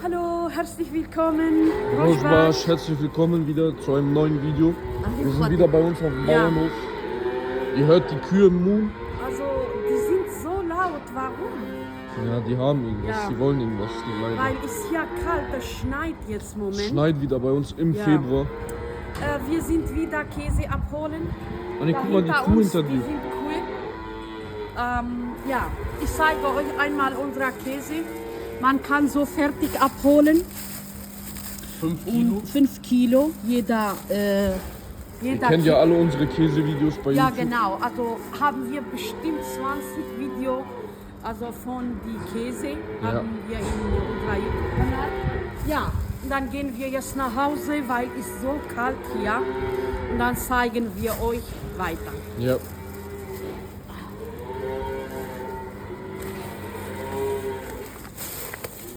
Hallo, herzlich willkommen. Rojbash, herzlich willkommen wieder zu einem neuen Video. Wir sind wieder bei uns auf dem Bauernhof. Ihr hört die Kühe im Muh. Also, die sind so laut, warum? Ja, die haben irgendwas, Ja. die wollen irgendwas, die leider. Weil es ja kalt, es schneit jetzt im Moment. Schneit wieder bei uns im Ja. Februar. Wir sind wieder Käse abholen. Anni, guck mal die Kuh uns, hinter dir. die sind Kühe. Ja, ich zeige euch einmal unseren Käse. Man kann so fertig abholen. 5 Kilo. 5 Kilo, jeder. Ihr kennt ja alle unsere Käsevideos bei Ja, YouTube. genau. Also haben wir bestimmt 20 Videos also von die Käse haben wir in unserer YouTube-Kanal. Ja, und dann gehen wir jetzt nach Hause, weil es so kalt hier. Und dann zeigen wir euch weiter. Ja.